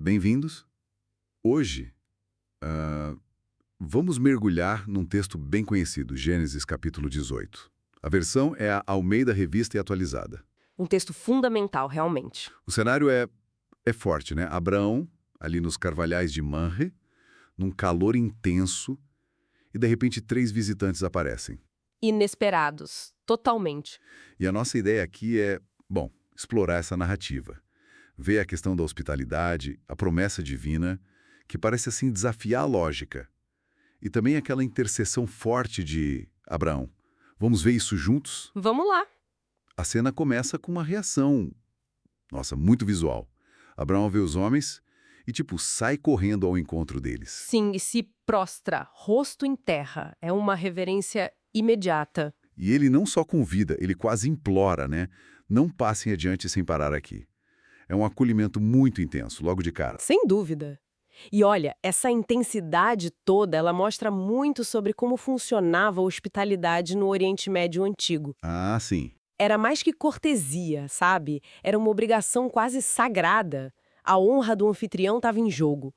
bem-vindos. Hoje, vamos mergulhar num texto bem conhecido, Gênesis capítulo 18. A versão é a Almeida Revista e Atualizada. Um texto fundamental, realmente. O cenário é forte, né? Abraão, ali nos carvalhais de Manre, num calor intenso, e de repente 3 visitantes aparecem. Inesperados, totalmente. E a nossa ideia aqui é, explorar essa narrativa. Ver a questão da hospitalidade, a promessa divina, que parece assim desafiar a lógica. E também aquela intercessão forte de Abraão. Vamos ver isso juntos? Vamos lá. A cena começa com uma reação, muito visual. Abraão vê os homens e, sai correndo ao encontro deles. Sim, e se prostra, rosto em terra. É uma reverência imediata. E ele não só convida, ele quase implora, né? Não passem adiante sem parar aqui. É um acolhimento muito intenso, logo de cara. Sem dúvida. E olha, essa intensidade toda, ela mostra muito sobre como funcionava a hospitalidade no Oriente Médio Antigo. Ah, sim. Era mais que cortesia, sabe? Era uma obrigação quase sagrada. A honra do anfitrião estava em jogo.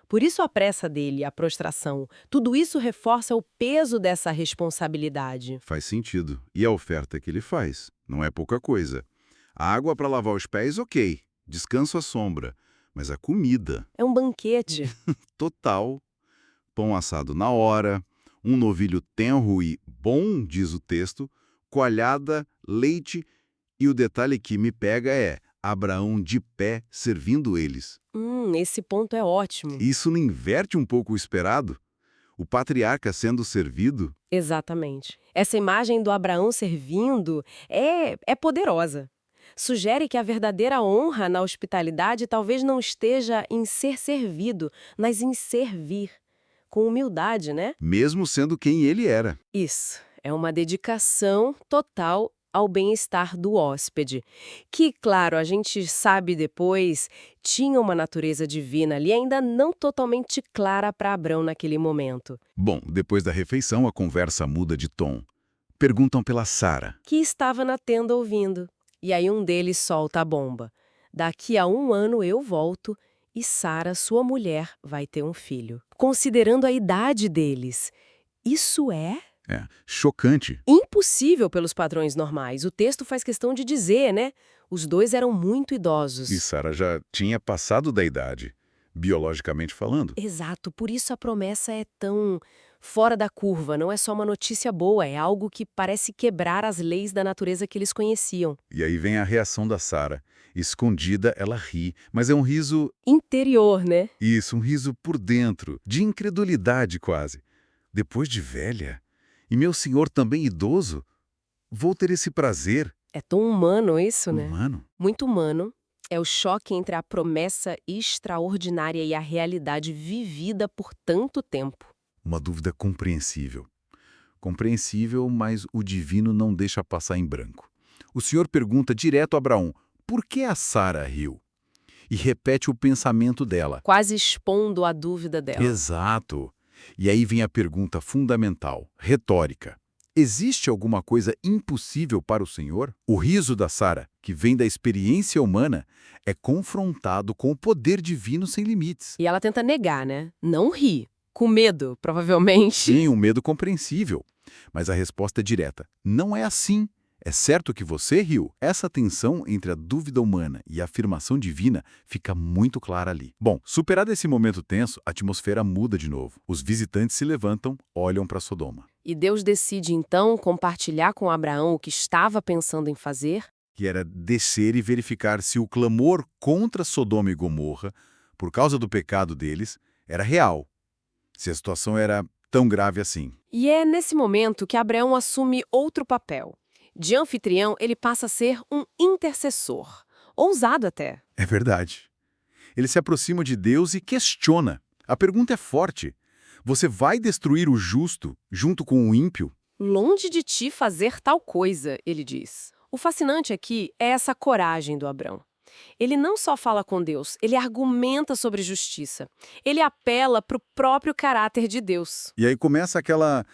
Por isso a pressa dele, a prostração. Tudo isso reforça o peso dessa responsabilidade. Faz sentido. E a oferta que ele faz? Não é pouca coisa. A água para lavar os pés, ok. Descanso à sombra. Mas a comida... É um banquete. Total. Pão assado na hora, um novilho tenro e bom, diz o texto, coalhada, leite, e o detalhe que me pega é Abraão de pé servindo eles. Esse ponto é ótimo. Isso não inverte um pouco o esperado? O patriarca sendo servido? Exatamente. Essa imagem do Abraão servindo é poderosa. Sugere que a verdadeira honra na hospitalidade talvez não esteja em ser servido, mas em servir. Com humildade, né? Mesmo sendo quem ele era. Isso. É uma dedicação total ao bem-estar do hóspede, que, claro, a gente sabe depois, tinha uma natureza divina ali ainda não totalmente clara para Abrão naquele momento. Bom, depois da refeição a conversa muda de tom. Perguntam pela Sara. Que estava na tenda ouvindo. E aí um deles solta a bomba. Daqui a 1 ano eu volto e Sara, sua mulher, vai ter um filho. Considerando a idade deles, isso é... chocante. impossível pelos padrões normais. O texto faz questão de dizer, né? Os dois eram muito idosos. E Sara já tinha passado da idade, biologicamente falando. Exato, por isso a promessa é tão fora da curva. Não é só uma notícia boa, é algo que parece quebrar as leis da natureza que eles conheciam. E aí vem a reação da Sara. Escondida, ela ri, mas é um riso... interior, né? Isso, um riso por dentro, de incredulidade quase. Depois de velha... E meu senhor também idoso? Vou ter esse prazer. É tão humano isso, né? Humano? Muito humano. É o choque entre a promessa extraordinária e a realidade vivida por tanto tempo. Uma dúvida compreensível. Compreensível, mas o divino não deixa passar em branco. O senhor pergunta direto a Abraão, por que a Sara riu? E repete o pensamento dela. Quase expondo a dúvida dela. Exato. E aí vem a pergunta fundamental, retórica. Existe alguma coisa impossível para o Senhor? O riso da Sara, que vem da experiência humana, é confrontado com o poder divino sem limites. E ela tenta negar, né? Não ri. Com medo, provavelmente. Sim, um medo compreensível. Mas a resposta é direta. Não é assim. É certo que você riu. Essa tensão entre a dúvida humana e a afirmação divina fica muito clara ali. Bom, superado esse momento tenso, a atmosfera muda de novo. Os visitantes se levantam, olham para Sodoma. E Deus decide, então, compartilhar com Abraão o que estava pensando em fazer? Que era descer e verificar se o clamor contra Sodoma e Gomorra, por causa do pecado deles, era real. Se a situação era tão grave assim. E é nesse momento que Abraão assume outro papel. De anfitrião, ele passa a ser um intercessor. Ousado até. É verdade. Ele se aproxima de Deus e questiona. A pergunta é forte. Você vai destruir o justo junto com o ímpio? Longe de ti fazer tal coisa, ele diz. O fascinante aqui é essa coragem do Abrão. Ele não só fala com Deus, ele argumenta sobre justiça. Ele apela para o próprio caráter de Deus. E aí começa aquela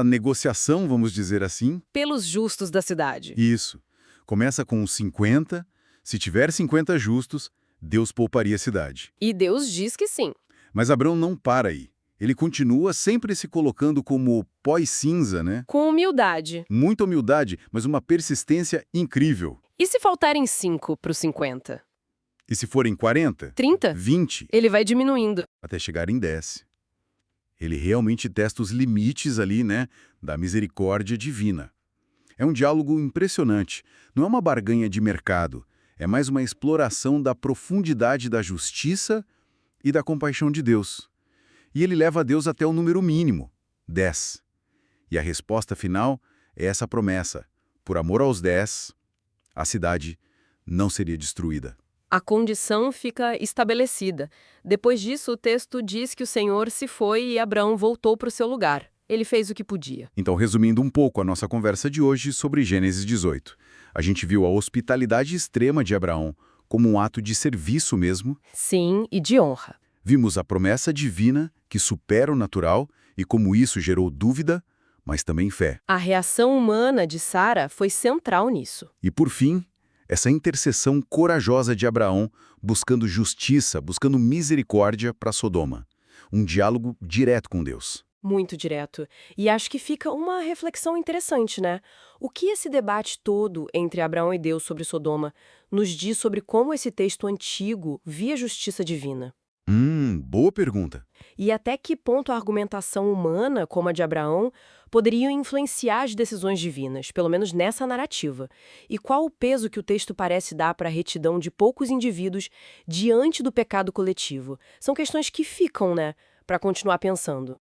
negociação, vamos dizer assim. Pelos justos da cidade. Isso. Começa com os 50. Se tiver 50 justos, Deus pouparia a cidade. E Deus diz que sim. Mas Abrão não para aí. Ele continua sempre se colocando como pó e cinza, né? Com humildade. Muita humildade, mas uma persistência incrível. E se faltarem 5 para os 50? E se forem 40, 30? 20, Ele vai diminuindo. até chegar em 10. Ele realmente testa os limites ali, né, da misericórdia divina. É um diálogo impressionante. Não é uma barganha de mercado. É mais uma exploração da profundidade da justiça e da compaixão de Deus. E ele leva Deus até o número mínimo, 10. E a resposta final é essa promessa. Por amor aos 10, a cidade não seria destruída. A condição fica estabelecida. Depois disso, o texto diz que o Senhor se foi e Abraão voltou para o seu lugar. Ele fez o que podia. Então, resumindo um pouco a nossa conversa de hoje sobre Gênesis 18. A gente viu a hospitalidade extrema de Abraão como um ato de serviço mesmo. Sim, e de honra. Vimos a promessa divina que supera o natural e como isso gerou dúvida, mas também fé. A reação humana de Sara foi central nisso. E por fim, essa intercessão corajosa de Abraão buscando justiça, buscando misericórdia para Sodoma. Um diálogo direto com Deus. Muito direto. E acho que fica uma reflexão interessante, né? O que esse debate todo entre Abraão e Deus sobre Sodoma nos diz sobre como esse texto antigo via a justiça divina? Boa pergunta. E até que ponto a argumentação humana, como a de Abraão, poderiam influenciar as decisões divinas, pelo menos nessa narrativa? E qual o peso que o texto parece dar para a retidão de poucos indivíduos diante do pecado coletivo? São questões que ficam, né, para continuar pensando.